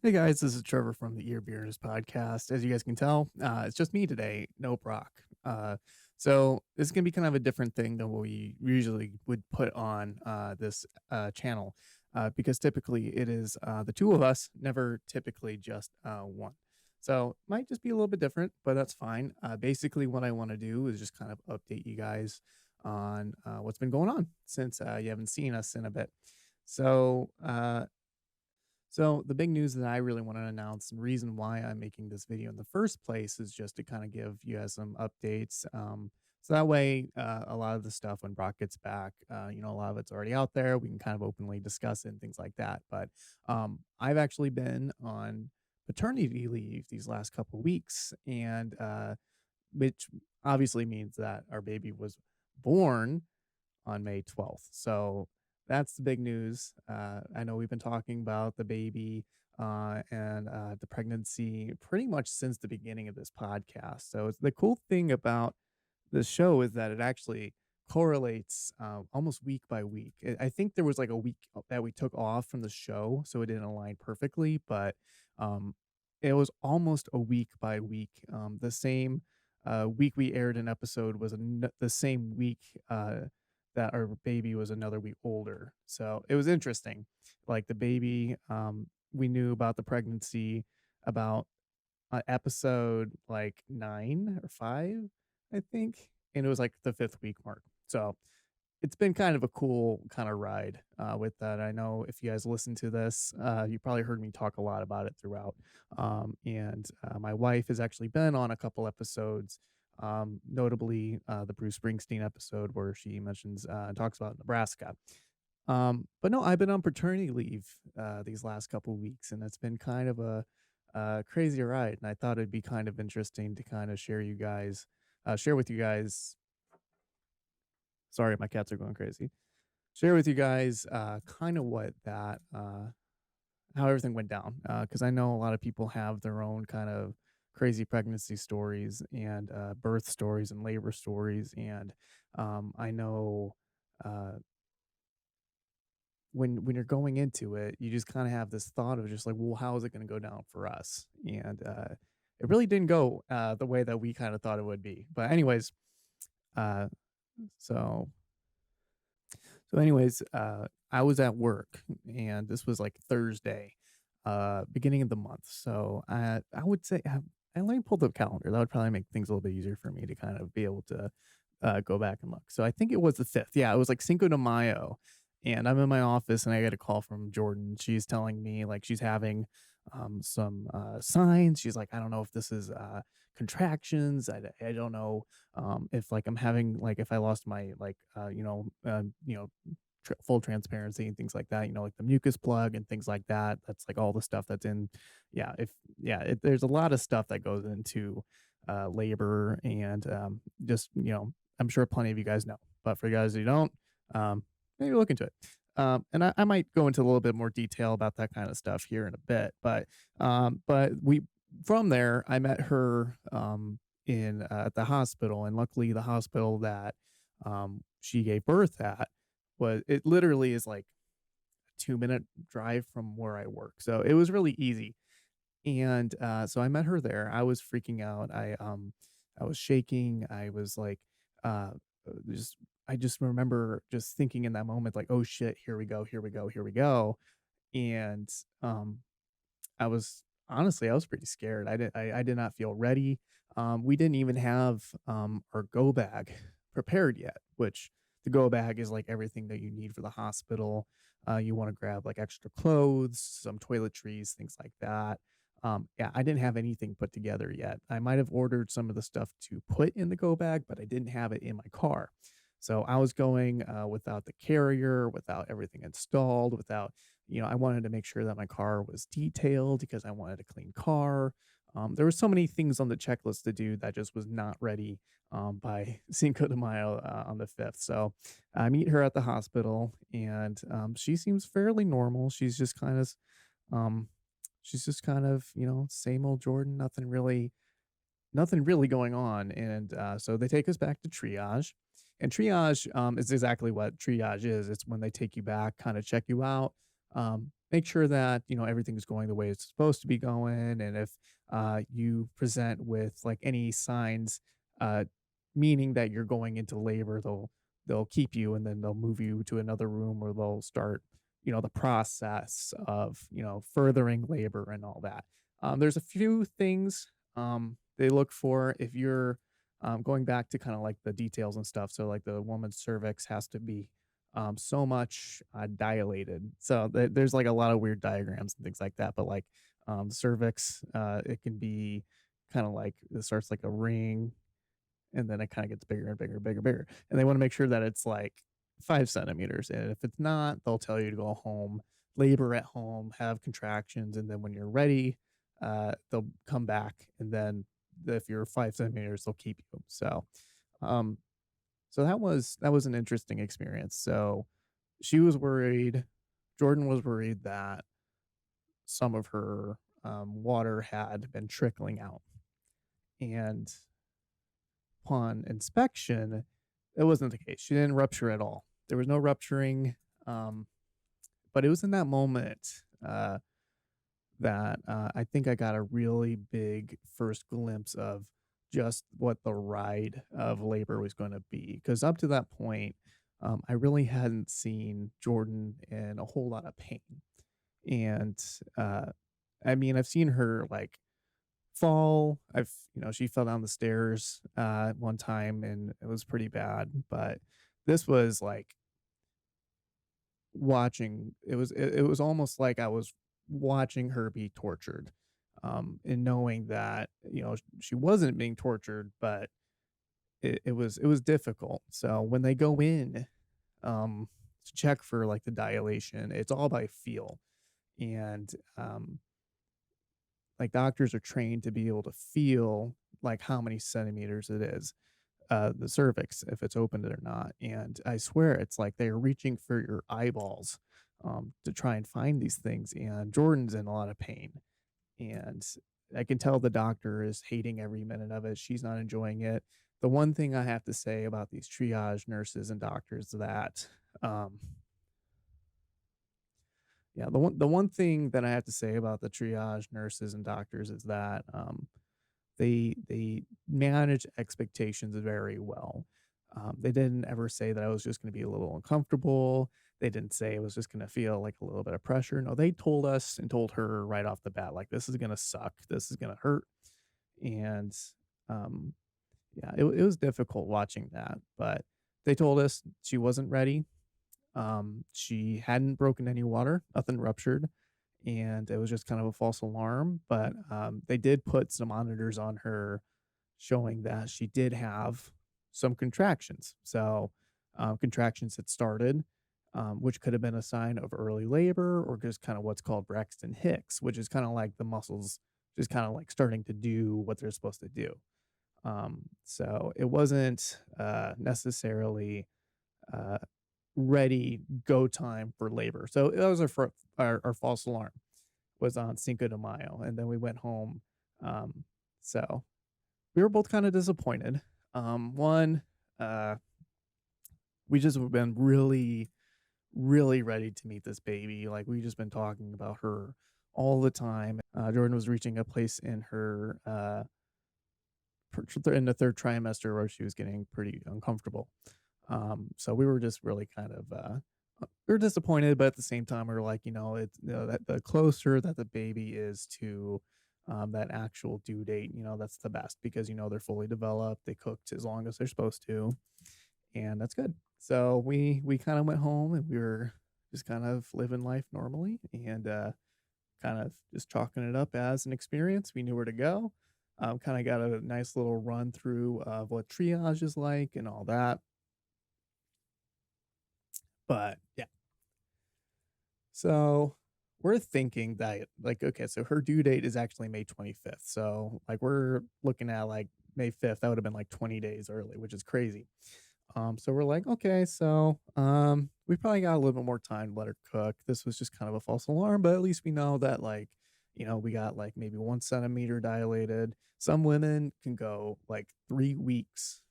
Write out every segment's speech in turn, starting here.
Hey guys, this is Trevor from the Ear Beers podcast. As you guys can tell, it's just me today, no Brock. So this is gonna be kind of a different thing than what we usually would put on this channel, because typically it is the two of us, never typically just one. So might just be a little bit different, but that's fine. Basically, what I want to do is just kind of update you guys on what's been going on since you haven't seen us in a bit. So so the big news that I really want to announce and reason why I'm making this video in the first place is just to kind of give you guys some updates. So that way, a lot of the stuff when Brock gets back, a lot of it's already out there. We can kind of openly discuss it and things like that. But I've actually been on paternity leave these last couple weeks, and which obviously means that our baby was born on May 12th. So that's the big news. I know we've been talking about the baby and the pregnancy pretty much since the beginning of this podcast. So it's the cool thing about the show is that it actually correlates almost week by week. I think there was like a week that we took off from the show, so it didn't align perfectly, but um, it was almost a week by week. The same week we aired an episode was the same week that our baby was another week older. So it was interesting. Like the baby, we knew about the pregnancy about episode like 9 or 5, I think, and it was like the 5th week mark. So it's been kind of a cool kind of ride with that. I know if you guys listen to this, you probably heard me talk a lot about it throughout. And my wife has actually been on a couple episodes, notably the Bruce Springsteen episode where she mentions talks about Nebraska. But no, I've been on paternity leave these last couple weeks, and it's been kind of a crazy ride. And I thought it'd be kind of interesting to kind of share with you guys. Sorry, my cats are going crazy. Share with you guys kind of what that how everything went down, because I know a lot of people have their own kind of crazy pregnancy stories and birth stories and labor stories, and I know uh, when you're going into it, you just kind of have this thought of just like, well, how is it going to go down for us? And it really didn't go the way that we kind of thought it would be. But anyways, uh, so I was at work, and this was like Thursday, beginning of the month. So I would say, and let me pull the calendar. That would probably make things a little bit easier for me to kind of be able to go back and look. So I think it was the 5th. Yeah, it was like Cinco de Mayo. And I'm in my office and I get a call from Jordan. She's telling me like she's having some signs. She's like, I don't know if this is contractions. I don't know if like I'm having like if I lost my like full transparency and things like that, like the mucus plug and things like that. That's like all the stuff that's in. Yeah, if yeah, there's a lot of stuff that goes into labor and just I'm sure plenty of you guys know, but for you guys who don't, maybe look into it. And I might go into a little bit more detail about that kind of stuff here in a bit, but we from there I met her in at the hospital, and luckily the hospital that she gave birth at was it literally is like a 2-minute drive from where I work, so it was really easy. And so I met her there. I was freaking out. I was shaking. I was like just I just remember just thinking in that moment like, "Oh shit, here we go, here we go, here we go." And I was honestly, I was pretty scared. I did not feel ready. We didn't even have our go bag prepared yet, which the go bag is like everything that you need for the hospital. You want to grab like extra clothes, some toiletries, things like that. Yeah, I didn't have anything put together yet. I might have ordered some of the stuff to put in the go bag, but I didn't have it in my car. So I was going without the carrier, without everything installed, without I wanted to make sure that my car was detailed because I wanted a clean car. There were so many things on the checklist to do that just was not ready by Cinco de Mayo on the 5th. So I meet her at the hospital, and she seems fairly normal. Um, she's just kind of, same old Jordan, nothing really going on. And so they take us back to triage. And triage is exactly what triage is. It's when they take you back, kind of check you out. make sure that, everything's going the way it's supposed to be going. And if you present with like any signs, uh, meaning that you're going into labor, they'll keep you and then they'll move you to another room where they'll start, the process of, furthering labor and all that. There's a few things they look for if you're going back to kind of like the details and stuff. So like the woman's cervix has to be so much dilated. So there's like a lot of weird diagrams and things like that. But like the cervix, it can be kind of like it starts like a ring and then it kind of gets bigger and bigger, bigger, bigger. And they want to make sure that it's like 5 centimeters. And if it's not, they'll tell you to go home, labor at home, have contractions, and then when you're ready, they'll come back. And then if you're 5 centimeters, they'll keep you. Um, so that was an interesting experience. So she was worried. Jordan was worried that some of her water had been trickling out, and upon inspection, it wasn't the case. She didn't rupture at all. There was no rupturing. Um, but it was in that moment that I think I got a really big first glimpse of just what the ride of labor was going to be. Because up to that point, I really hadn't seen Jordan in a whole lot of pain. And uh, I mean, I've seen her like fall. She fell down the stairs one time and it was pretty bad. But this was like it was almost like I was watching her be tortured, and knowing that, she wasn't being tortured, but it was difficult. So when they go in, to check for like the dilation, it's all by feel. And like doctors are trained to be able to feel like how many centimeters it is, the cervix, if it's opened or not. And I swear it's like they're reaching for your eyeballs to try and find these things. And Jordan's in a lot of pain. And I can tell the doctor is hating every minute of it. She's not enjoying it. The one thing I have to say about these triage nurses and doctors that, um, yeah, the one thing that I have to say about the triage nurses and doctors is that they manage expectations very well. They didn't ever say that I was just going to be a little uncomfortable. They didn't say it was just going to feel like a little bit of pressure. No, they told us and told her right off the bat, like, this is going to suck. This is going to hurt. And um, yeah, it was difficult watching that, but they told us she wasn't ready. She hadn't broken any water, nothing ruptured, and it was just kind of a false alarm. But they did put some monitors on her showing that she did have some contractions. So contractions had started, which could have been a sign of early labor or just kind of what's called Braxton Hicks, which is kind of like the muscles just kind of like starting to do what they're supposed to do. So it wasn't necessarily uh, ready go time for labor. So that was our false alarm was on Cinco de Mayo, and then we went home. Um, so we were both kind of disappointed. One, uh, we just have been really, really ready to meet this baby. Like we just been talking about her all the time. Jordan was reaching a place in her in the third trimester where she was getting pretty uncomfortable. So we were just really kind of we were disappointed, but at the same time, we were like, it's that the closer that the baby is to that actual due date, that's the best because they're fully developed, they cooked as long as they're supposed to, and that's good. So we kind of went home and we were just kind of living life normally and kind of just chalking it up as an experience. We knew where to go. Kind of got a nice little run through of what triage is like and all that. But yeah, so we're thinking that like okay, so her due date is actually May 25th. So like we're looking at like May 5th. That would have been like 20 days early, which is crazy. So we're like, okay, so we probably got a little bit more time to let her cook. This was just kind of a false alarm, but at least we know that like, we got like maybe 1 centimeter dilated. Some women can go like 3 weeks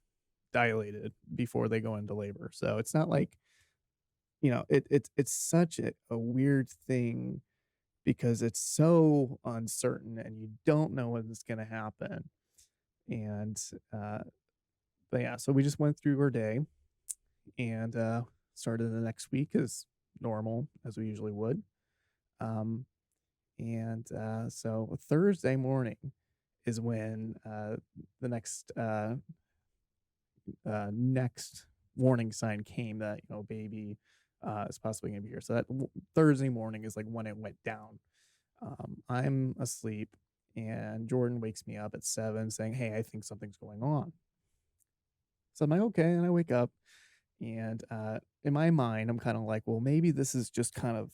dilated before they go into labor. So it's not like, it's such a weird thing because it's so uncertain and you don't know when it's going to happen. And, uh, but yeah, so we just went through our day and started the next week as normal as we usually would. Um, and so Thursday morning is when the next warning sign came that baby is possibly going to be here. So that Thursday morning is like when it went down. I'm asleep, and Jordan wakes me up at 7 saying, "Hey, I think something's going on." So I'm like, "Okay," and I wake up, and in my mind, I'm kind of like, "Well, maybe this is just kind of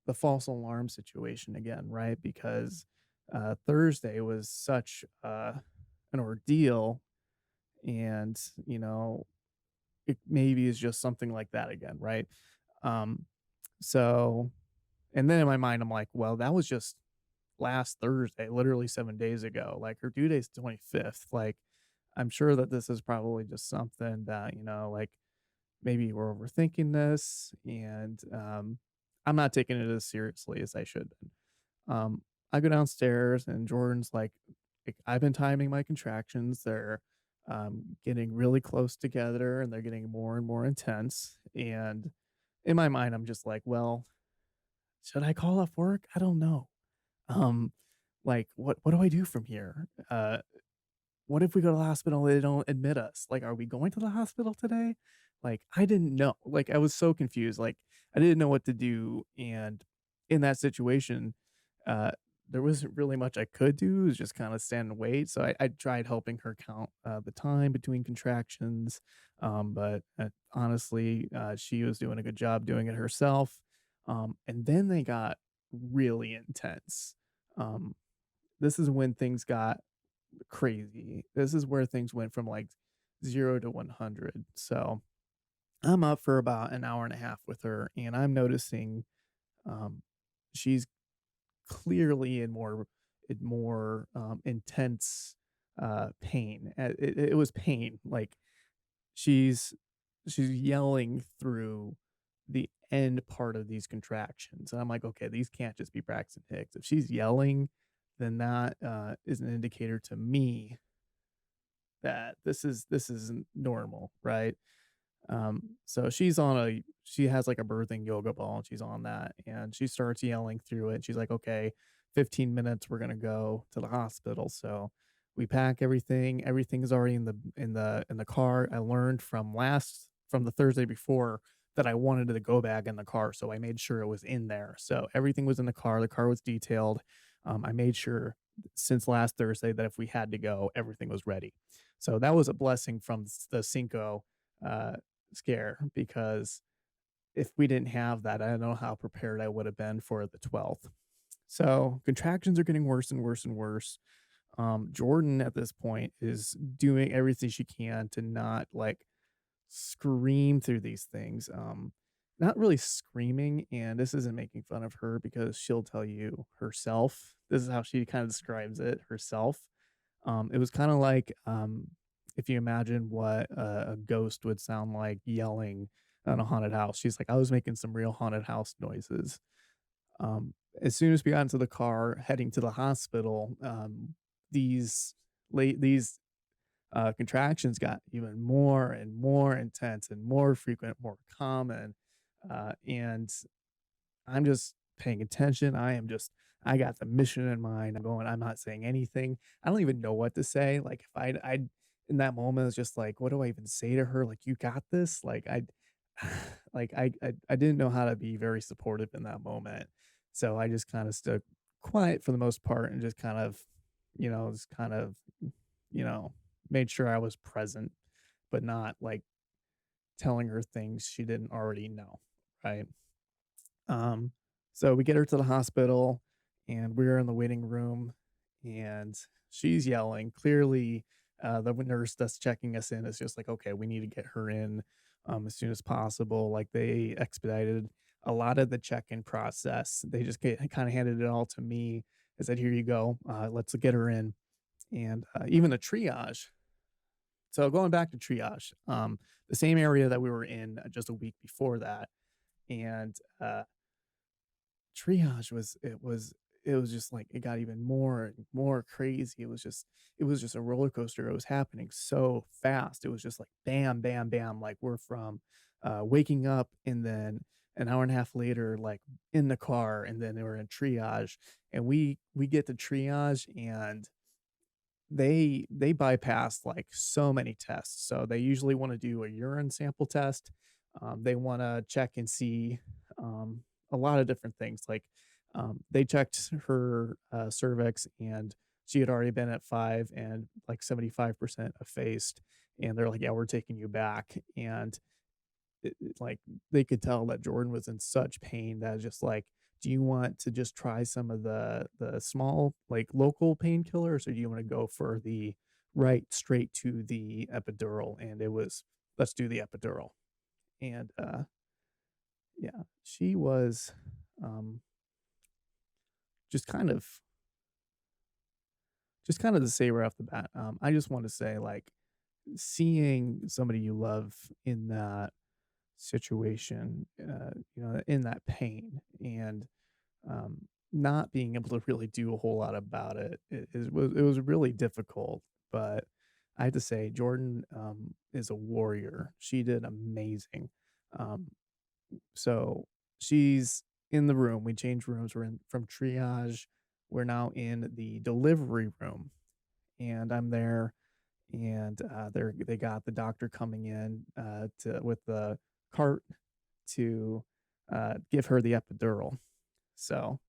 the false alarm situation again, right?" Because Thursday was such an ordeal, and it maybe is just something like that again, right? Um, so, and then in my mind, I'm like, well, that was just last Thursday, literally 7 days ago. Like her due date's 25th. Like, I'm sure that this is probably just something that, like maybe we're overthinking this. And I'm not taking it as seriously as I should. I go downstairs and Jordan's like, I've been timing my contractions. They're getting really close together and they're getting more and more intense. And in my mind, I'm just like, well, should I call off work? I don't know. Um, like, what do I do from here? What if we go to the hospital and they don't admit us? Like, are we going to the hospital today? Like, I didn't know. Like, I was so confused. Like, I didn't know what to do. And in that situation, uh, there wasn't really much I could do. It was just kind of stand and wait. So I tried helping her count the time between contractions. But honestly, she was doing a good job doing it herself. And then they got really intense. Um, this is when things got crazy. This is where things went from like 0 to 100. So I'm up for about an hour and a half with her, and I'm noticing um, she's clearly in more intense pain. It was pain. Like she's she's yelling through the end part of these contractions, and I'm like, okay, these can't just be Braxton Hicks. If she's yelling, then that is an indicator to me that this isn't normal, right? So she has like a birthing yoga ball and she's on that and she starts yelling through it. She's like, okay, 15 minutes, we're gonna go to the hospital. So we pack everything. Everything is already in the car. I learned from the Thursday before that I wanted the go bag in the car. So I made sure it was in there. So everything was in the car. The car was detailed. I made sure since last Thursday that if we had to go, everything was ready. So that was a blessing from the Cinco uh, scare because if we didn't have that, I don't know how prepared I would have been for the 12th. So contractions are getting worse and worse and worse. Jordan at this point is doing everything she can to not like scream through these things. Not really screaming, and this isn't making fun of her because she'll tell you herself. This is how she kind of describes it herself. It was kind of like if you imagine what a ghost would sound like yelling on a haunted house. She's like, I was making some real haunted house noises. Um, as soon as we got into the car heading to the hospital, these these contractions got even more and more intense and more frequent, more common. And I'm just paying attention. I got the mission in mind. I'm not saying anything. I don't even know what to say. Like if I in that moment, it's just like, what do I even say to her? Like, you got this. I didn't know how to be very supportive in that moment. So I just kind of stood quiet for the most part and just kind of, just kind of, you know, made sure I was present, but not like telling her things she didn't already know. Right. Um, so we get her to the hospital and we're in the waiting room and she's yelling. Clearly, the nurse that's checking us in is just like, okay, we need to get her in as soon as possible. Like they expedited a lot of the check-in process. They just kind of handed it all to me. I said, here you go. Let's get her in. And even the triage. So going back to triage, the same area that we were in just a week before that. And triage was just like it got even more and more crazy. It was just a roller coaster. It was happening so fast. It was just like bam, bam, bam. Like we're from waking up and then an hour and a half later, like in the car, and then they were in triage, and we get to triage, and they bypass like so many tests. So they usually want to do a urine sample test. They want to check and see a lot of different things. Like they checked her cervix, and she had already been at 5 and like 75% effaced. And they're like, "Yeah, we're taking you back." And like they could tell that Jordan was in such pain that it's just like, do you want to just try some of the small like local painkillers, or do you want to go for the right straight to the epidural? And it was, let's do the epidural. And yeah, she was um just kind of to say right off the bat, I just want to say like seeing somebody you love in that situation, in that pain, and not being able to really do a whole lot about it, it was really difficult. But I have to say, Jordan is a warrior. She did amazing. Um, so she's in the room. We changed rooms. We're in from triage. We're now in the delivery room, and I'm there, and they got the doctor coming in to with the cart to give her the epidural. So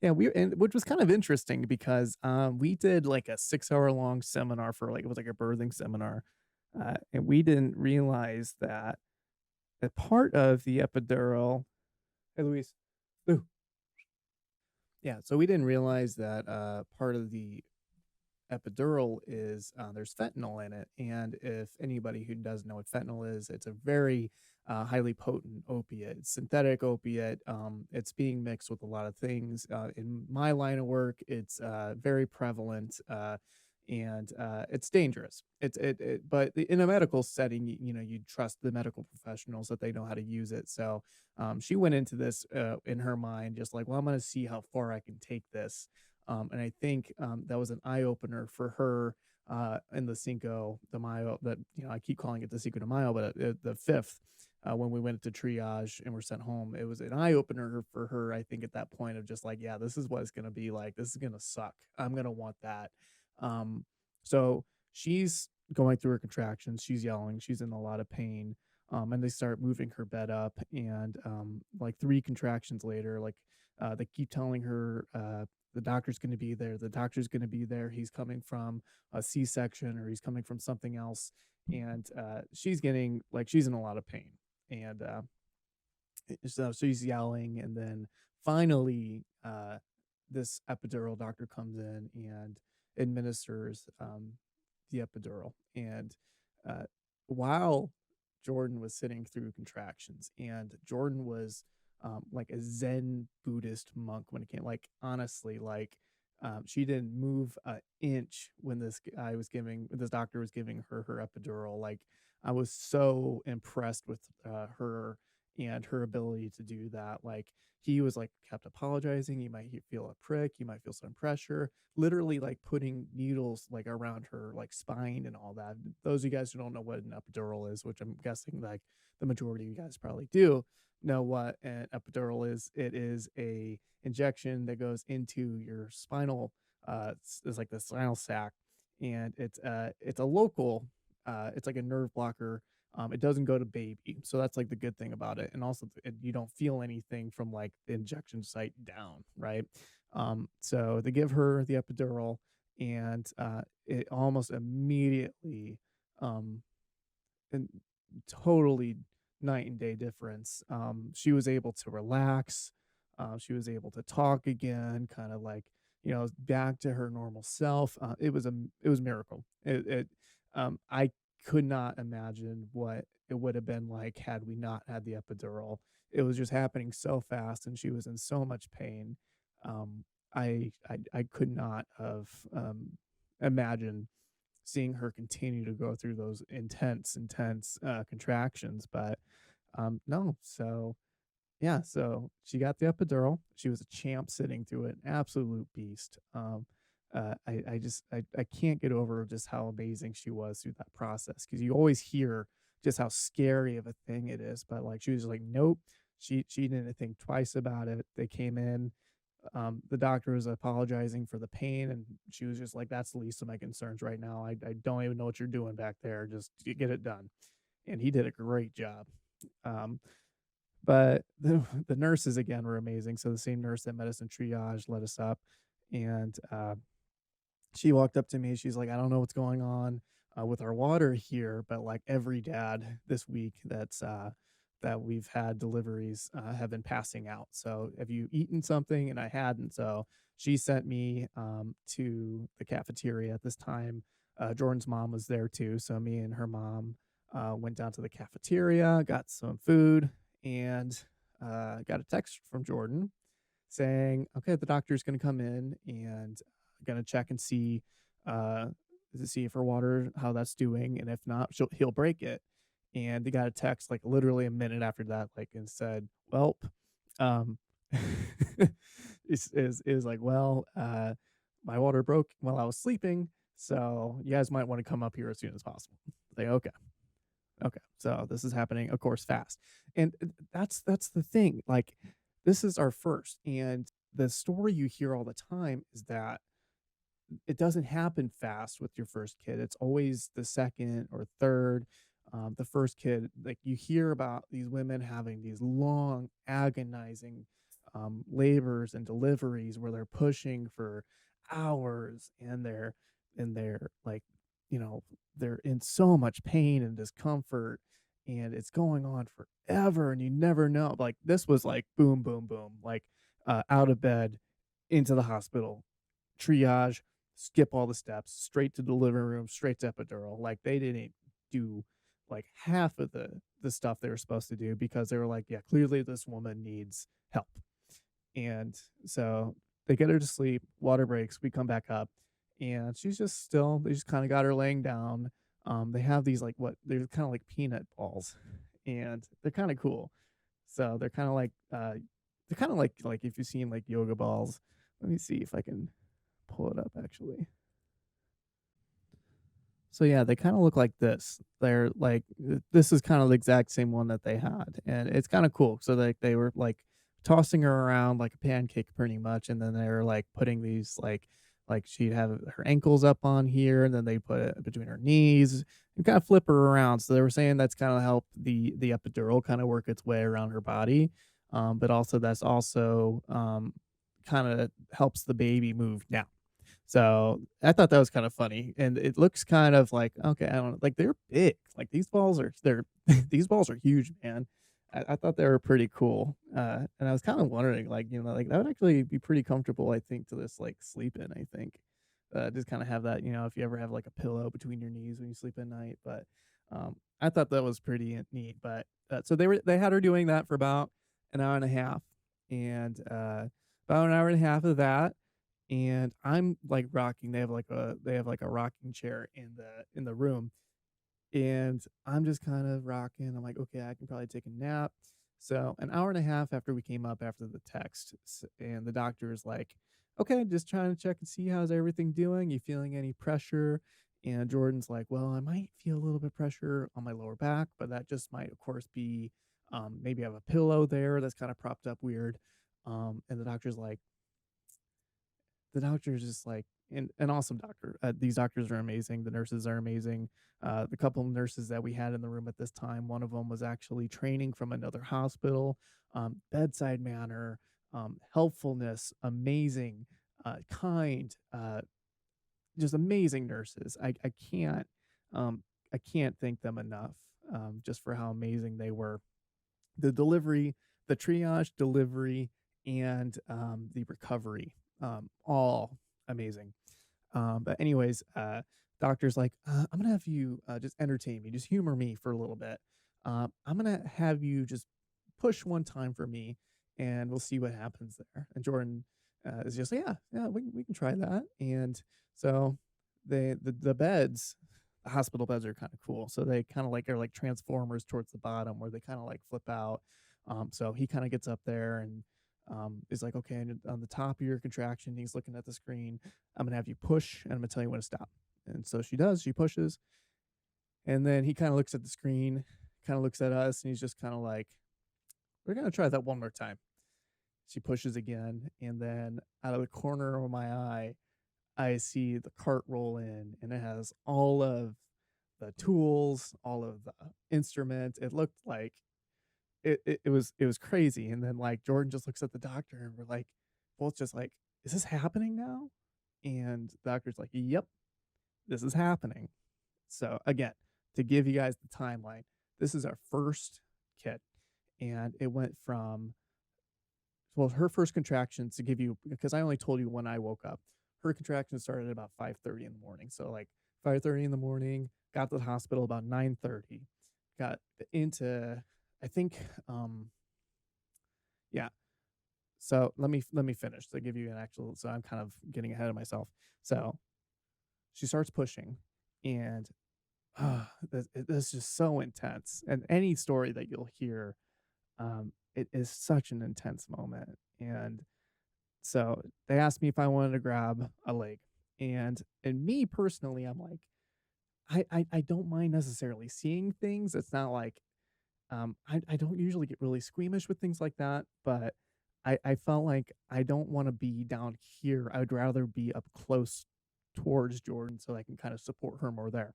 yeah, and which was kind of interesting because we did like a 6 hour long seminar for like it was like a birthing seminar, and we didn't realize that a part of the epidural. Hey, Luis. Ooh. Yeah, so we didn't realize that part of the epidural is there's fentanyl in it. And if anybody who doesn't know what fentanyl is, it's a very highly potent opiate, synthetic opiate. It's being mixed with a lot of things. In my line of work, it's very prevalent. And it's dangerous. But in a medical setting, you trust the medical professionals that they know how to use it. So she went into this in her mind, just like, well, I'm going to see how far I can take this. And I think that was an eye opener for her in the Cinco de Mayo. That I keep calling it the Cinco de Mayo, but the fifth, when we went to triage and were sent home, it was an eye opener for her. I think at that point of just like, yeah, this is what it's gonna be like. This is gonna suck. I'm gonna want that. Um, so she's going through her contractions. She's yelling. She's in a lot of pain. And they start moving her bed up, and like 3 contractions later, like they keep telling her the doctor's going to be there. The doctor's going to be there. He's coming from a C-section, or he's coming from something else. And she's getting like she's in a lot of pain. And so she's yelling. And then finally, this epidural doctor comes in and administers the epidural. And uh, while Jordan was sitting through contractions, and Jordan was like a Zen Buddhist monk when it came. Like honestly, like she didn't move an inch when this doctor was giving her epidural. Like I was so impressed with her and her ability to do that. Like he was like kept apologizing. You might feel a prick. You might feel some pressure. Literally like putting needles like around her like spine and all that. Those of you guys who don't know what an epidural is, which I'm guessing like the majority of you guys probably do know what an epidural is. It is a injection that goes into your spinal. It's like the spinal sac, and it's a local. It's like a nerve blocker. It doesn't go to baby, so that's like the good thing about it. And also, you don't feel anything from like the injection site down, right? So they give her the epidural, and it almost immediately, um, and totally night and day difference. She was able to relax. She was able to talk again, kind of like back to her normal self. It was a miracle. I could not imagine what it would have been like had we not had the epidural. It was just happening so fast, and she was in so much pain. Um, I could not have imagined seeing her continue to go through those intense contractions. But no, so Yeah, so she got the epidural. She was a champ sitting through it, absolute beast. I can't get over just how amazing she was through that process because you always hear just how scary of a thing it is, but like she was like, nope, she didn't think twice about it. They came in, the doctor was apologizing for the pain, and she was just like, "That's the least of my concerns right now. I don't even know what you're doing back there. Just get it done." And he did a great job. Um, but the nurses again were amazing. So the same nurse that medicine triage let us up, and she walked up to me. She's like, "I don't know what's going on with our water here, but like every dad this week that we've had deliveries have been passing out. So have you eaten something?" And I hadn't. So she sent me to the cafeteria at this time. Jordan's mom was there too. So me and her mom went down to the cafeteria, got some food, and got a text from Jordan saying, "Okay, the doctor's going to come in and going to check and see uh, to see if her water how that's doing, and if not, he'll break it." And they got a text like literally a minute after that, like and said, "Well, um, is like, well, my water broke while I was sleeping, so you guys might want to come up here as soon as possible." Like, okay, okay, so this is happening, of course, fast, and that's the thing. Like, this is our first, and the story you hear all the time is that it doesn't happen fast with your first kid. It's always the second or third. The first kid, like you hear about these women having these long, agonizing labors and deliveries where they're pushing for hours, and they're like, you know, they're in so much pain and discomfort, and it's going on forever, and you never know. Like this was like boom, boom, boom, like out of bed, into the hospital, triage, skip all the steps, straight to the living room, straight to epidural. Like they didn't do like half of the stuff they were supposed to do because they were like, yeah, clearly this woman needs help. And so they get her to sleep, water breaks, we come back up, and she's just still, they just kind of got her laying down. They have these like what they're kind of like peanut balls, and they're kind of cool. So they're kind of like if you've seen like yoga balls. Let me see if I can pull it up actually. So yeah, they kind of look like this. They're like this is kind of the exact same one that they had, and it's kind of cool. So they were like tossing her around like a pancake pretty much, and then they were like putting these like she'd have her ankles up on here, and then they put it between her knees and kind of flip her around. So they were saying that's kind of helped the epidural kind of work its way around her body, but also that's also kind of helps the baby move down. So I thought that was kind of funny, and it looks kind of like okay, I don't know, like they're big. Like these balls are they're these balls are huge, man. I thought they were pretty cool, and I was kind of wondering, like like that would actually be pretty comfortable. I think to this like sleep in. I think just kind of have that, if you ever have like a pillow between your knees when you sleep at night. But I thought that was pretty neat. But so they had her doing that for about an hour and a half, and about an hour and a half of that, and I'm like rocking. They have like a rocking chair in the room, and I'm just kind of rocking. I'm like, okay, I can probably take a nap. So an hour and a half after we came up after the text, and the doctor is like, okay, just trying to check and see how's everything doing. You feeling any pressure? And Jordan's like, well, I might feel a little bit pressure on my lower back, but that just might, of course, be maybe I have a pillow there that's kind of propped up weird. And the doctor is just like an awesome doctor. These doctors are amazing. The nurses are amazing. The couple of nurses that we had in the room at this time, one of them was actually training from another hospital. Bedside manner, helpfulness, amazing, kind, just amazing nurses. Um, I can't thank them enough, just for how amazing they were. The delivery, the triage delivery, and the recovery, all amazing. But anyways, doctor's like, I'm gonna have you just entertain me, just humor me for a little bit. I'm gonna have you just push one time for me, and we'll see what happens there. And Jordan is just like, yeah, yeah, we can try that. And so the beds, the hospital beds are kind of cool. So they kind of like are like transformers towards the bottom, where they kind of like flip out. So he kind of gets up there and is like, okay, and on the top of your contraction, he's looking at the screen. I'm gonna have you push, and I'm gonna tell you when to stop. And so she does. She pushes, and then he kind of looks at the screen, kind of looks at us, and he's just kind of like, "We're gonna try that one more time." She pushes again, and then out of the corner of my eye, I see the cart roll in, and it has all of the tools, all of the instruments. It looked like it was crazy. And then like Jordan just looks at the doctor, and we're like both just like, "Is this happening now?" And the doctor's like, "Yep, this is happening." So again, to give you guys the timeline, this is our first kid, and it went from, well, her first contractions, to give you, because I only told you when I woke up. Her contractions started at about 5:30 in the morning. So like 5:30 in the morning, got to the hospital about 9:30. Got into, I think, yeah. So let me finish to give you an actual, so I'm kind of getting ahead of myself. So she starts pushing, and this is just so intense. And any story that you'll hear, it is such an intense moment. And so they asked me if I wanted to grab a leg. And me personally, I'm like, I don't mind necessarily seeing things. It's not like, I don't usually get really squeamish with things like that, but I felt like I don't want to be down here. I'd rather be up close towards Jordan so I can kind of support her more there.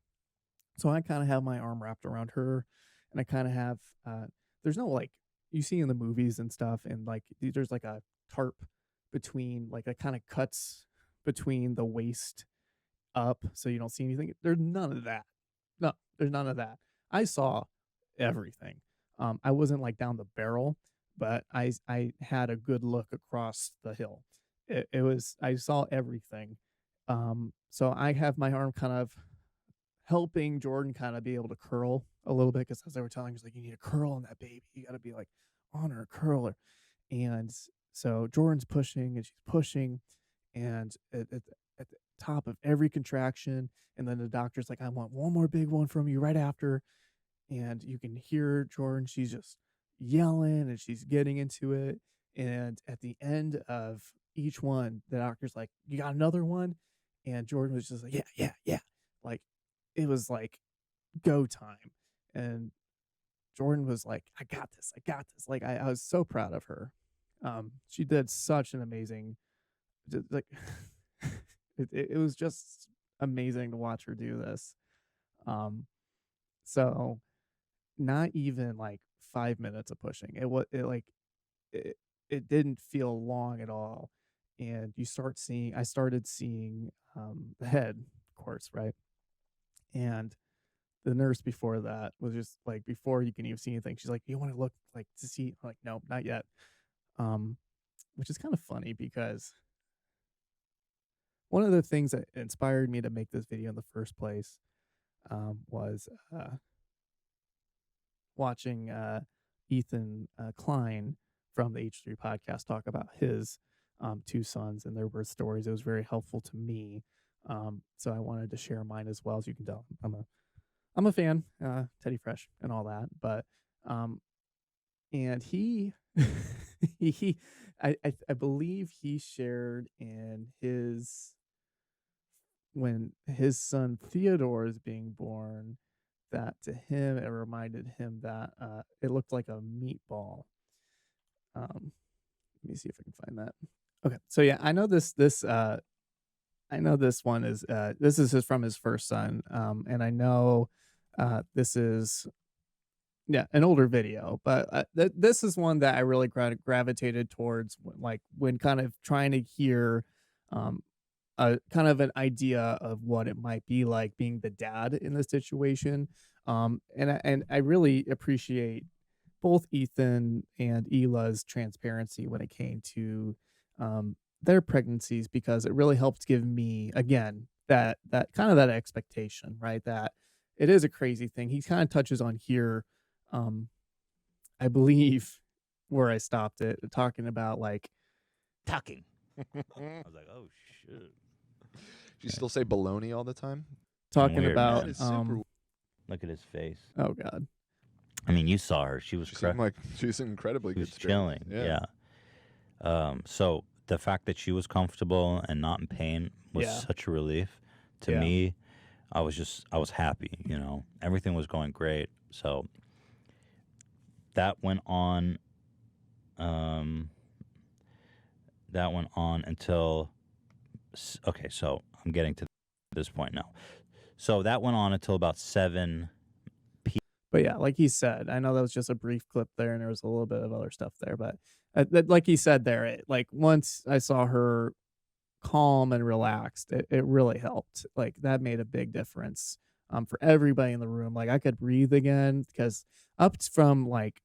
So I kind of have my arm wrapped around her, and I kind of have, there's no like, you see in the movies and stuff, and like there's like a tarp between, like, it kind of cuts between the waist up so you don't see anything. There's none of that. No, there's none of that. I saw everything. I wasn't like down the barrel, but I had a good look across the hill. It was, I saw everything. So I have my arm kind of helping Jordan kind of be able to curl a little bit, because as they were telling us, like, you need to curl on that baby. You got to be like on her, curl her. And so Jordan's pushing and she's pushing, and at the top of every contraction, and then the doctor's like, "I want one more big one from you right after." And you can hear Jordan, she's just yelling and she's getting into it. And at the end of each one, the doctor's like, "You got another one?" And Jordan was just like, "Yeah, yeah, yeah." Like, it was like go time. And Jordan was like, "I got this. I got this." Like, I was so proud of her. She did such an amazing, like, it was just amazing to watch her do this. Um, so not even like 5 minutes of pushing. It it didn't feel long at all. And I started seeing the head, of course, right? And the nurse before that was just like, before you can even see anything, she's like, "You want to look like to see?" I'm like, "No, not yet." Um, which is kind of funny, because one of the things that inspired me to make this video in the first place, was watching Ethan Klein from the H3 podcast talk about his two sons and their birth stories. It was very helpful to me. So I wanted to share mine as well. As you can tell, I'm a fan, Teddy Fresh and all that. But and he he I believe he shared in his, when his son Theodore is being born, that to him it reminded him that it looked like a meatball. Let me see if I can find that. Okay, so yeah, I know this one is, from his first son, and I know this is, yeah, an older video, but this is one that I really gravitated towards when, like, when kind of trying to hear um, a kind of an idea of what it might be like being the dad in this situation. And I really appreciate both Ethan and Ela's transparency when it came to their pregnancies, because it really helped give me, again, that kind of that expectation, right? That it is a crazy thing. He kind of touches on here, um, I believe, where I stopped it, talking about like, Tucking. I was like, oh shit. Do you still say baloney all the time? talking Weird, about man. That is super. Look at his face. oh god. I mean, you saw her. She was She seemed like she's in incredibly she good was spirits. chilling. Yeah. So the fact that she was comfortable and not in pain was Yeah. such a relief to Yeah. me. I was happy. You know, everything was going great. So that went on. That went on until. Okay, so I'm getting to this point now. So that went on until about 7. But yeah, like he said, I know that was just a brief clip there, and there was a little bit of other stuff there, but like he said there, like once I saw her calm and relaxed, it really helped. Like that made a big difference for everybody in the room. Like I could breathe again because from like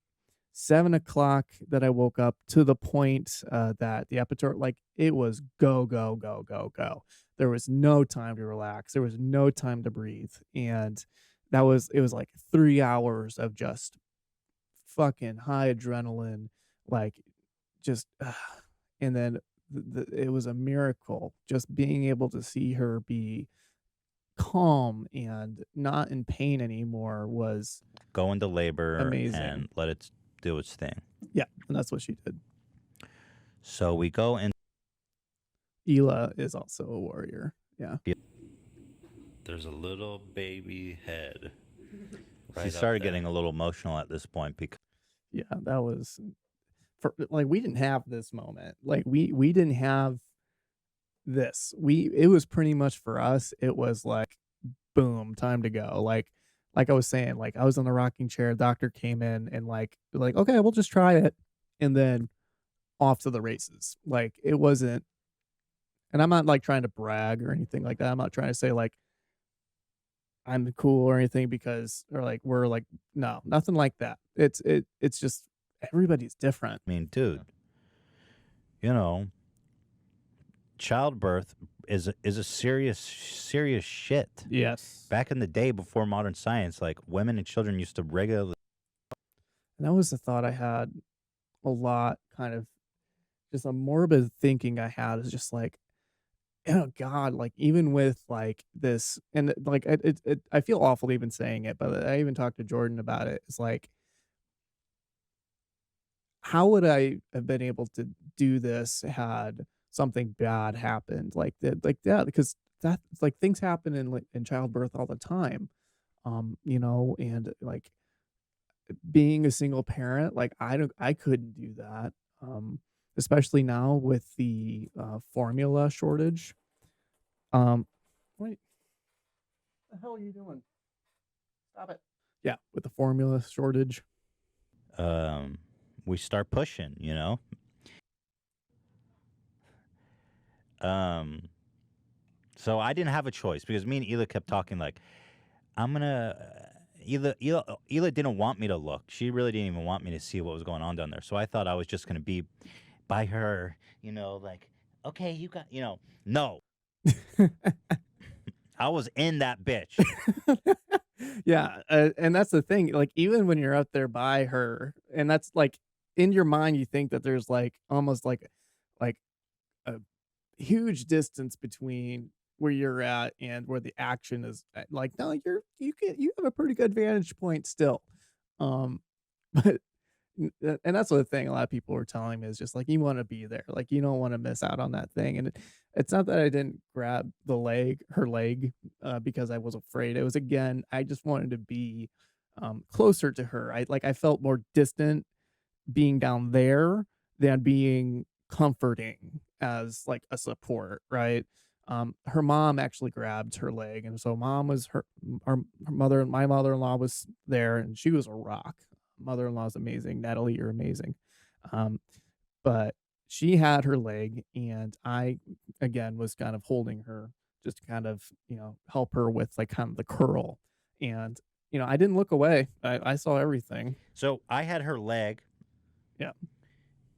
7 o'clock that I woke up to the point that the Epitor, like it was go, go, go, go, go. There was no time to relax. There was no time to breathe. And it was like 3 hours of just fucking high adrenaline, like just, and then it was a miracle just being able to see her be calm and not in pain anymore was Go into labor amazing. and let it do its thing. Yeah, and that's what she did. So we go in. Hila is also a warrior. Yeah. There's a little baby head. She started getting a little emotional at this point because Yeah, that was for like we didn't have this moment. Like we didn't have this. It was pretty much for us, it was like boom, time to go. Like I was saying, like I was in the rocking chair, doctor came in and like, okay, we'll just try it. And then off to the races. Like it wasn't, and I'm not like trying to brag or anything like that. I'm not trying to say like I'm cool or anything because or like we're like no, nothing like that. It's just everybody's different. I mean, dude, you know, childbirth is a serious shit. Yes. Back in the day before modern science, like women and children used to regularly. And that was the thought I had a lot, kind of just a morbid thinking I had is just like, oh God, like even with like this, and like I feel awful even saying it, but I even talked to Jordan about it. It's like, how would I have been able to do this had something bad happened like that? Like that, because that like things happen in like in childbirth all the time, and like being a single parent, like I couldn't do that. Especially now with the formula shortage. Wait, what the hell are you doing? Stop it. Yeah, with the formula shortage. We start pushing, you know. So I didn't have a choice because me and Hila kept talking like, I'm gonna. Hila didn't want me to look. She really didn't even want me to see what was going on down there. So I thought I was just gonna be by her, you know, like, okay, you got, you know, no. I was in that bitch. Yeah, and that's the thing. Like even when you're up there by her, and that's like in your mind, you think that there's like almost like a huge distance between where you're at and where the action is at. Like no, you have a pretty good vantage point still. Um, but and that's the thing a lot of people were telling me is just like you want to be there, like you don't want to miss out on that thing. And it's not that I didn't grab her leg because I was afraid. It was again I just wanted to be closer to her. I felt more distant being down there than being comforting as like a support, right? Her mom actually grabbed her leg, and so mom was her mother. My mother-in-law was there, and she was a rock. Mother-in-law is amazing. Natalie, you're amazing. Um, but she had her leg, and I again was kind of holding her just to kind of help her with like kind of the curl, and I didn't look away. I saw everything. So I had her leg. Yeah.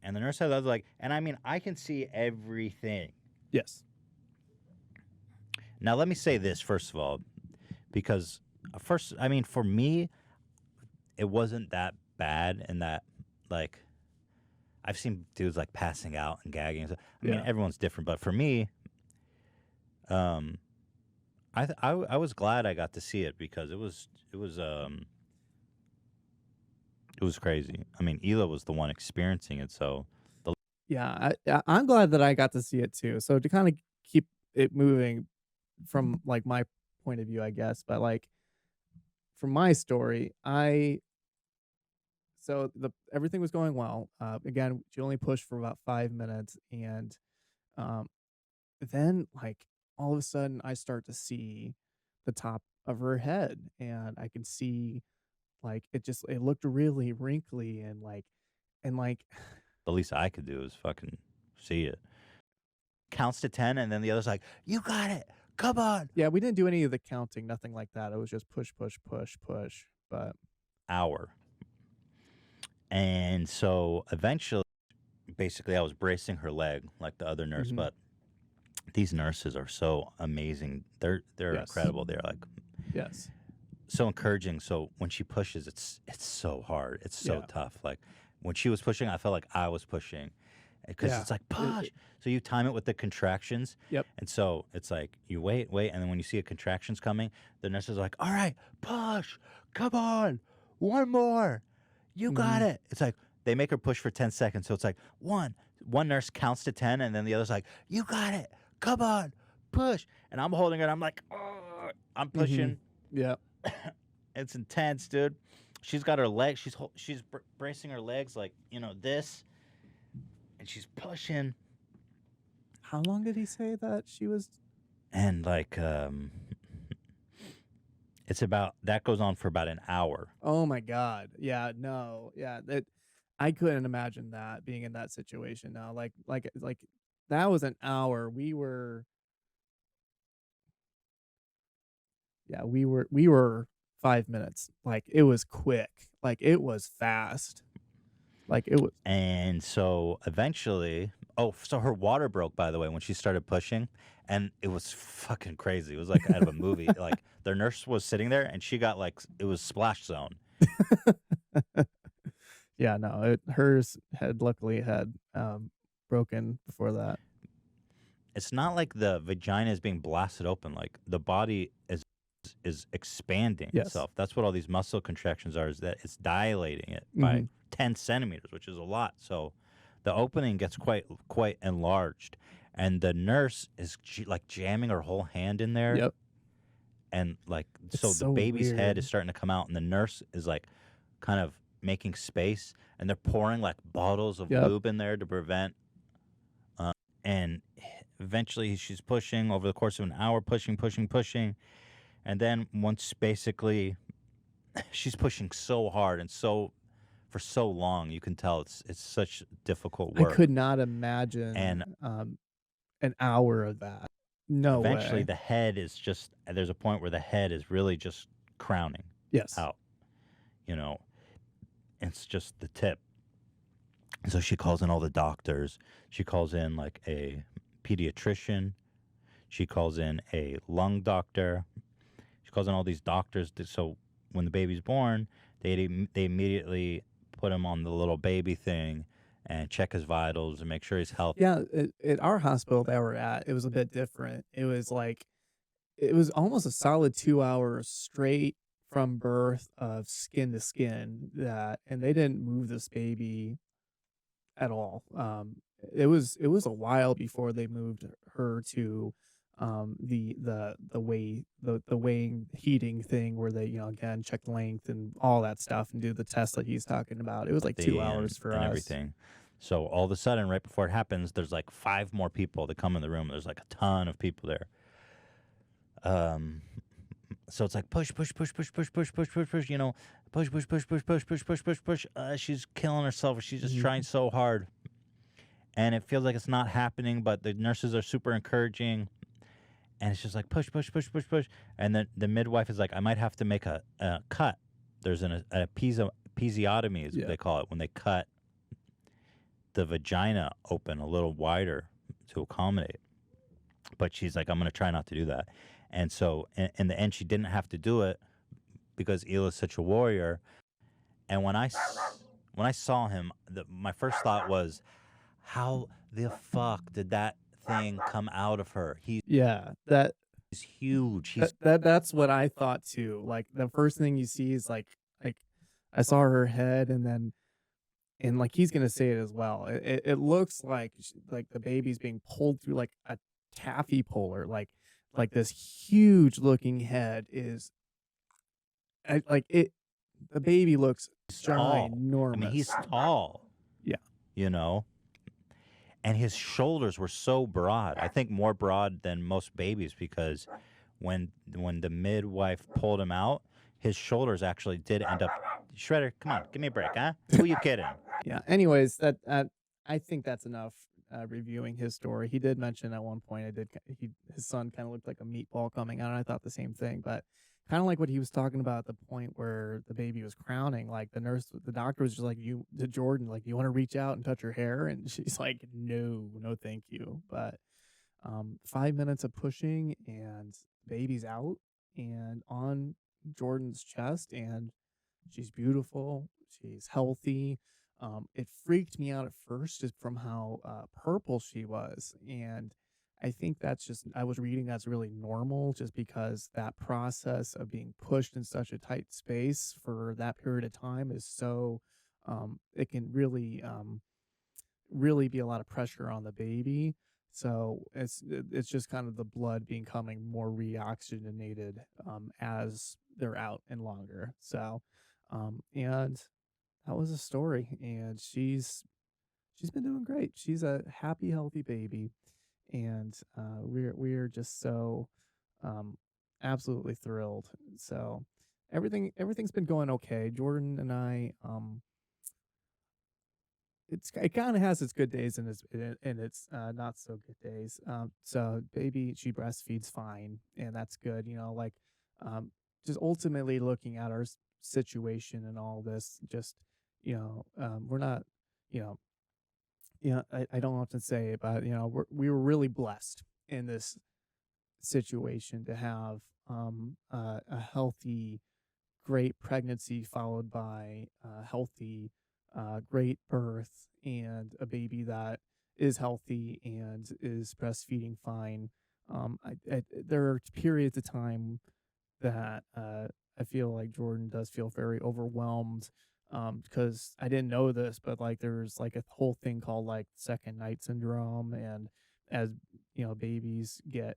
And the nurse had the other leg. And I mean, I can see everything. Yes. Now, let me say this, first of all, because I mean, for me, it wasn't that bad in that, like, I've seen dudes, like, passing out and gagging. And stuff. I mean, everyone's different. But for me, I was glad I got to see it because it was It was crazy. I mean, Hila was the one experiencing it, so the Yeah, I'm glad that I got to see it too. So to kind of keep it moving from like my point of view, I guess, but like from my story, I so the everything was going well. Again, she only pushed for about 5 minutes, and um, then like all of a sudden, I start to see the top of her head, and I can see like it looked really wrinkly and like the least I could do is fucking see it. Counts to 10, and then the other's like, "You got it. Come on." yeah, we didn't do any of the counting, nothing like that. It was just push, push, push, push. But Hour. And so eventually, basically, I was bracing her leg like the other nurse, mhm, but these nurses are so amazing. They're yes, incredible. They're like yes, so encouraging. So when she pushes, it's so hard. It's so yeah, tough. Like when she was pushing, I felt like I was pushing because yeah. it's like It push. So you time it with the contractions, yep. and so it's like you wait, wait, and then when you see a contractions coming, the nurse is like, "All right, push, come on, one more, you got Mhm. it." It's like they make her push for 10 seconds, so it's like one. One nurse counts to 10, and then the other's like, "You got it, come on, push." And I'm holding her, and I'm like, "Ugh." I'm Mhm. pushing. Yep. It's intense, dude. She's got her legs. She's bracing her legs like this, and she's pushing, How long did he say that she was? and like it's about that goes on for about an hour. Oh my god. Yeah, no. Yeah, that I couldn't imagine that being in that situation now. Like that was an hour. We were 5 minutes. Like it was quick. Like it was fast. Like it was And so eventually, oh, so her water broke, by the way, when she started pushing, and it was fucking crazy. It was like out of a movie. Like their nurse was sitting there, and she got like it was splash zone. Yeah, no, hers had luckily had broken before that. It's not like the vagina is being blasted open. Like the body is expanding Yes. itself. That's what all these muscle contractions are. Is that it's dilating it by Mhm. 10 centimeters, which is a lot. So the opening gets quite enlarged, and the nurse is like jamming her whole hand in there, Yep. and like It's so the so baby's head is weird. starting to come out, and the nurse is like kind of making space, and they're pouring like bottles of Yep. lube in there to prevent. Uh, and eventually, she's pushing over the course of an hour, pushing, pushing, pushing, and then once basically she's pushing so hard and so for so long, you can tell it's such difficult I work. could not imagine, And an hour of that. No eventually way. the head is just there's a point where the head is really just crowning Yes. out, you know. It's just the tip. So she calls in all the doctors. She calls in like a pediatrician. She calls in a lung doctor. She calls in all these doctors so when the baby's born, they immediately put him on the little baby thing and check his vitals and make sure he's healthy. Yeah, at our hospital that we're at, it was a bit different. It was almost a solid 2 hours straight from birth of skin to skin that and they didn't move this baby at all. It was a while before they moved her to the weighing heating thing where they, again, check length and all that stuff and do the test that he's talking about. It was like 2 hours for And us. everything. So all of a sudden, right before it happens, there's like 5 more people that come in the room. There's like a ton of people there. So it's like push, push, push, push, push, push, push, push, push. Push, push, push, push, push, push, push, push, push. She's killing herself. She's just Mhm. trying so hard, and it feels like it's not happening. But the nurses are super encouraging, and it's just like push, push, push, push, push. And then the midwife is like, I might have to make a cut. There's a episiotomy is what Yeah. they call it when they cut the vagina open a little wider to accommodate. But she's like, I'm going to try not to do that. And so in the end, she didn't have to do it because Hila's such a warrior. And when I saw him, my first thought was, how the fuck did that thing come out of her? He's Yeah, huge. that's what I thought too. Like the first thing you see is like I saw her head, and like he's gonna say it as well. It looks like like the baby's being pulled through like a taffy puller, like this huge looking head is like it. The baby looks He's tall. I mean, he's ginormous. tall, Yeah, you know, and his shoulders were so broad. I think more broad than most babies because when the midwife pulled him out, his shoulders actually did end up. Shredder, come on, give me a break, huh? Who you kidding? yeah. Anyways, that I think that's enough. Reviewing his story, he did mention at one point, his son kind of looked like a meatball coming out, and I thought the same thing. But kind of like what he was talking about at the point where the baby was crowning, like the doctor was just like, you to Jordan, like, you want to reach out and touch her hair, and she's like, no, no, thank you. But 5 minutes of pushing, and the baby's out and on Jordan's chest, and she's beautiful. She's healthy. It freaked me out at first just from how purple she was. And I think that's just, I was reading that's really normal just because that process of being pushed in such a tight space for that period of time is so, it can really be a lot of pressure on the baby. So it's just kind of the blood becoming more reoxygenated as they're out and longer. So and that was a story, and she's been doing great. She's a happy, healthy baby, and we're just so um, absolutely thrilled. So everything's been going okay. Jordan and I it kind of has its good days and its not so good days. So baby, she breastfeeds fine, and that's good. Like um, just ultimately looking at our situation and all this, just we're not, you know, I don't often say it, but we were really blessed in this situation to have a healthy great pregnancy followed by a healthy, great birth and a baby that is healthy and is breastfeeding fine. There are periods of time that I feel like Jordan does feel very overwhelmed because I didn't know this, but like there's like a whole thing called like second night syndrome, and as babies get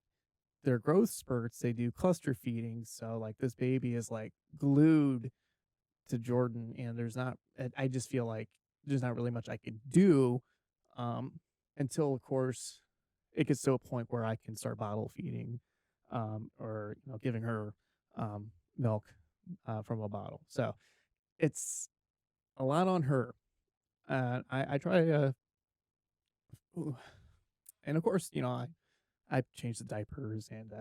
their growth spurts, they do cluster feeding. So like this baby is like glued to Jordan, and I just feel like there's not really much I can do um, until, of course, it gets to a point where I can start bottle feeding or giving her milk from a bottle. So it's a lot on her. I try to, and of course, I change the diapers, and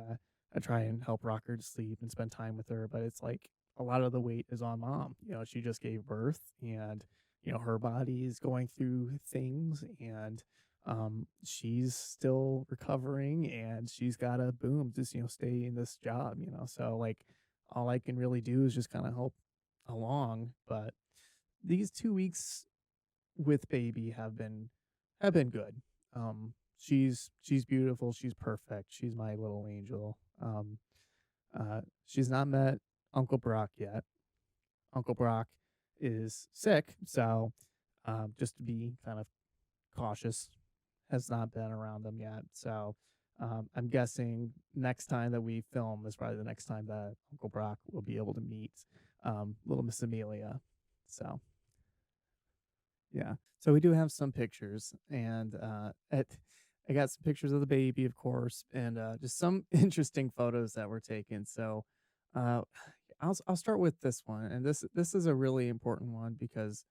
I try and help rock her to sleep and spend time with her. But it's like a lot of the weight is on mom. She just gave birth, and her body is going through things, and she's still recovering, and she's got to boom just stay in this job. So like all I can really do is just kind of help along. But these 2 weeks with baby have been good. She's beautiful. She's perfect. She's my little angel. She's not met Uncle Brock yet. Uncle Brock is sick, so just to be kind of cautious, has not been around them yet. So I'm guessing next time that we film is probably the next time that Uncle Brock will be able to meet little Miss Amelia. So yeah. So we do have some pictures, and I got some pictures of the baby, of course, and just some interesting photos that were taken. So uh, I'll start with this one, and this is a really important one because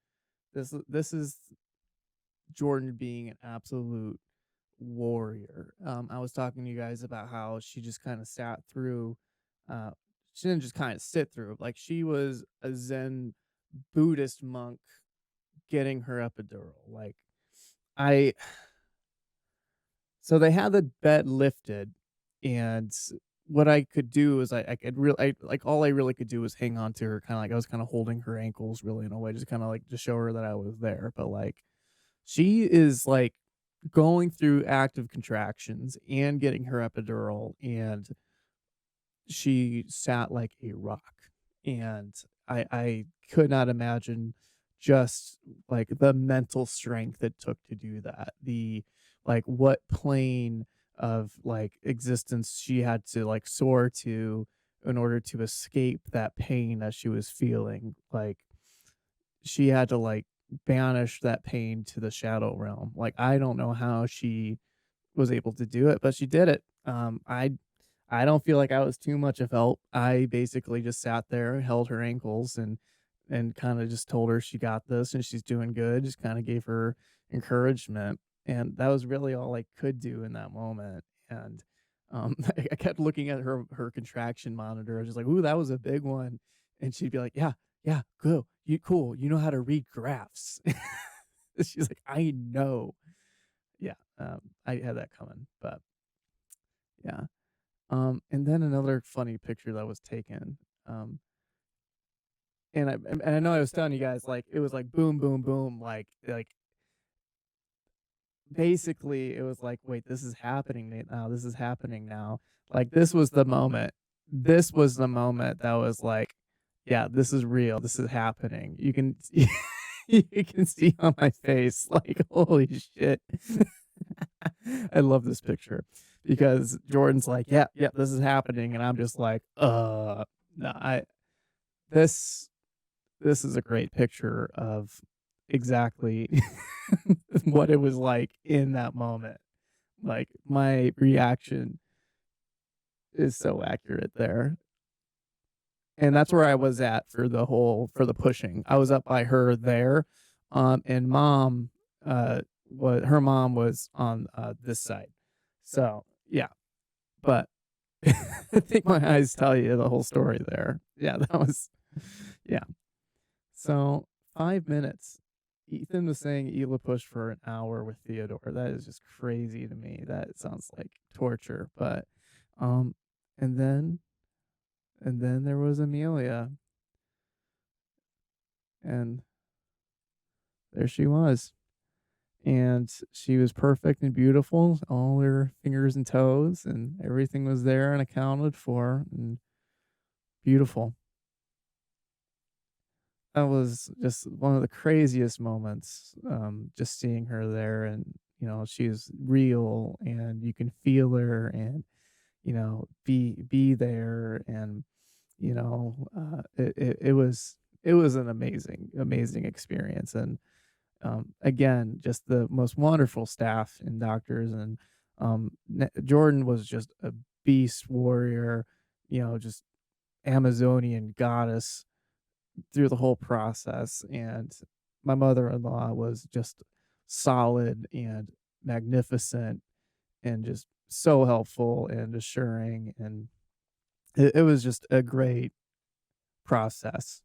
this is Jordan being an absolute warrior. I was talking to you guys about how she just kind of sat through. Uh, she didn't just kind of sit through. Like she was a Zen Buddhist monk getting her epidural. Like I so they had the bed lifted, and what I could do is I could really like all I really could do was hang on to her, kind of like I was kind of holding her ankles really in a way, just kind of like to show her that I was there. But like she is like going through active contractions and getting her epidural, and she sat like a rock. And I could not imagine just like the mental strength it took to do that. The like what plane of like existence she had to like soar to in order to escape that pain that she was feeling. Like she had to like banish that pain to the shadow realm. Like I don't know how she was able to do it, but she did it. I don't feel like I was too much of help. I basically just sat there, held her ankles, and kind of just told her she got this and she's doing good. Just kind of gave her encouragement, and that was really all I could do in that moment. And I kept looking at her contraction monitor. I was just like, "Ooh, that was a big one," and she'd be like, "Yeah, yeah, cool. You know how to read graphs." She's like, "I know." Yeah, I had that coming, but yeah. And then another funny picture that was taken, um, and I know I was telling you guys, like, it was like boom, boom, boom, like, basically, it was like, "Wait, this is happening now, this is happening now." Like, this was the moment. This was the moment that was like, "Yeah, this is real, this is happening." You can you can see on my face, like, "Holy shit." I love this picture because Jordan's like, "Yeah, yeah, this is happening," and I'm just like, no, this this is a great picture of exactly what it was like in that moment. Like, my reaction is so accurate there, and that's where I was at for the pushing. I was up by her there, and mom, her mom was on, this side. So, yeah, but I think my eyes tell you the whole story there. Yeah, that was yeah. So 5 minutes. Ethan was saying Hila pushed for an hour with Theodore. That is just crazy to me. That sounds like torture. But um and then there was Amelia, and there she was. And she was perfect and beautiful, all her fingers and toes, and everything was there and accounted for and beautiful. That was just one of the craziest moments, just seeing her there and, she's real and you can feel her and, be there and, it was an amazing experience. And, again, just the most wonderful staff and doctors and, Jordan was just a beast warrior, just Amazonian goddess through the whole process. And my mother-in-law was just solid and magnificent and just so helpful and assuring. And it was just a great process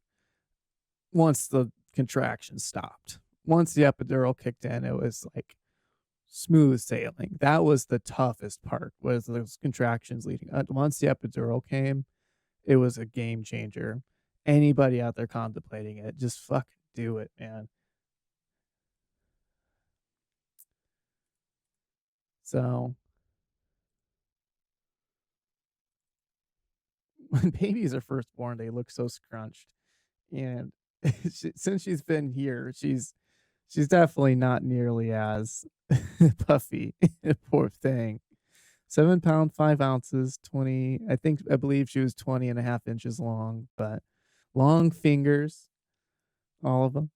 once the contraction stopped. Once the epidural kicked in, it was like smooth sailing. That was the toughest part, was those contractions leading once the epidural came, it was a game changer. Anybody out there contemplating it, just fucking do it, man. So, when babies are first born, they look so scrunched, and since she's been here, she's definitely not nearly as puffy. Poor thing. 7 pound, 5 ounces, 20, I believe she was 20.5 inches long, but long fingers, all of them.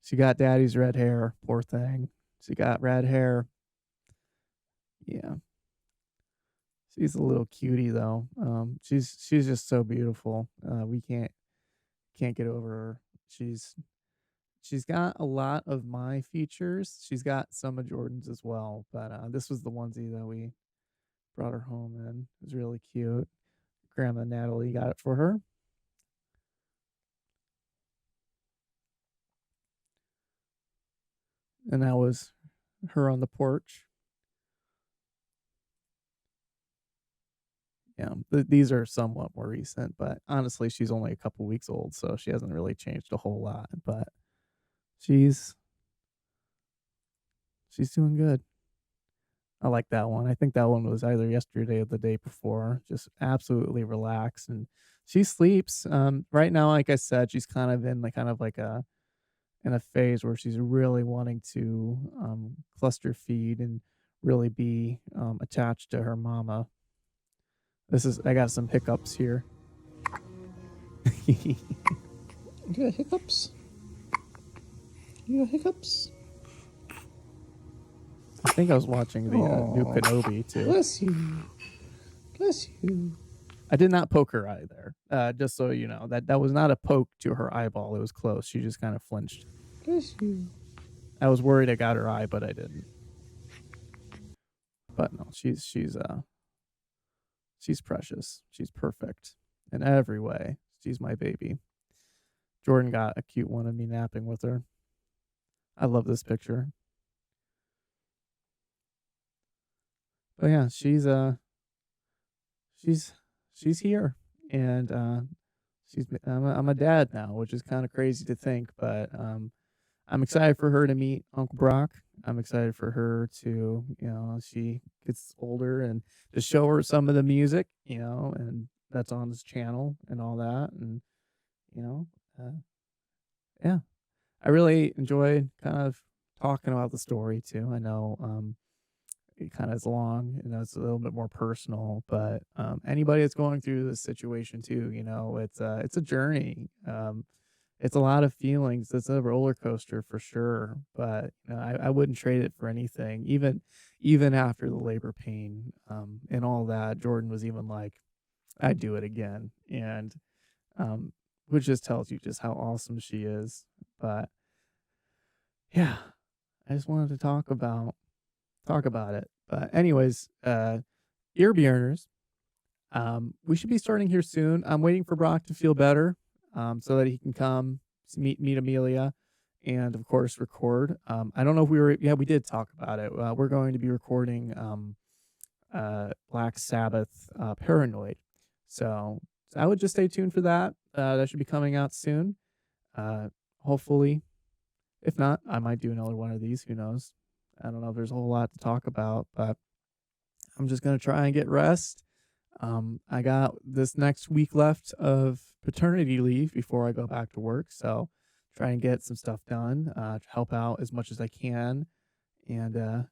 She got daddy's red hair, poor thing. She got red hair. Yeah. She's a little cutie though. She's just so beautiful. We can't get over her. She's got a lot of my features. She's got some of Jordan's as well, but this was the onesie that we brought her home in. It was really cute. Grandma Natalie got it for her. And that was her on the porch. Yeah, these are somewhat more recent, but honestly, she's only a couple weeks old, so she hasn't really changed a whole lot. But she's she's doing good. I like that one. I think that one was either yesterday or the day before. Just absolutely relaxed and She sleeps. Right now, like I said, she's kind of like a in a phase where she's really wanting to cluster feed and really be attached to her mama. I got some hiccups here. You got hiccups? You got hiccups? I think I was watching the new Aw. Kenobi too. Bless you. Bless you. I did not poke her eye there. Just so you know, that was not a poke to her eyeball. It was close. She just kind of flinched. Bless you. I was worried I got her eye, but I didn't. But no, she's precious. She's perfect in every way. She's my baby. Jordan got a cute one of me napping with her. I love this picture. But yeah, she's here, and I'm a dad now, which is kind of crazy to think, but I'm excited for her to meet Uncle Brock. I'm excited for her to, as she gets older, and to show her some of the music, and that's on his channel and all that, and you know, uh, yeah, I really enjoyed kind of talking about the story too. I know it kind of is long and it's a little bit more personal, but anybody that's going through this situation too, it's a journey. It's a lot of feelings. It's a roller coaster for sure, but I wouldn't trade it for anything. Even after the labor pain and all that, Jordan was even like, "I'd do it again," and which just tells you just how awesome she is. But yeah, I just wanted to talk about it. But anyways, ear burners. We should be starting here soon. I'm waiting for Brock to feel better, so that he can come meet Amelia, and of course record. I don't know if we did talk about it. We're going to be recording Black Sabbath, Paranoid. So I would just stay tuned for that. That should be coming out soon. Hopefully, if not, I might do another one of these. Who knows? I don't know. There's a whole lot to talk about, but I'm just gonna try and get rest. I got this next week left of paternity leave before I go back to work, so try and get some stuff done, help out as much as I can, and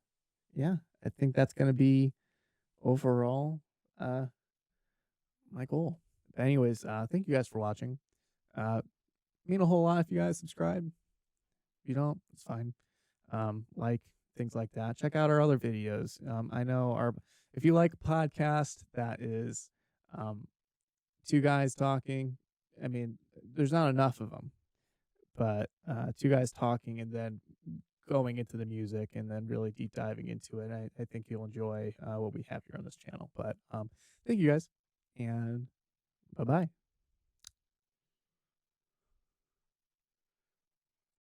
yeah, I think that's gonna be overall my goal. But anyways, thank you guys for watching. Mean a whole lot if you guys subscribe. If you don't, it's fine. Like things like that. Check out our other videos. I know if you like a podcast that is two guys talking, I mean, there's not enough of them, but two guys talking and then going into the music and then really deep diving into it. I think you'll enjoy what we have here on this channel. But thank you guys, and bye bye.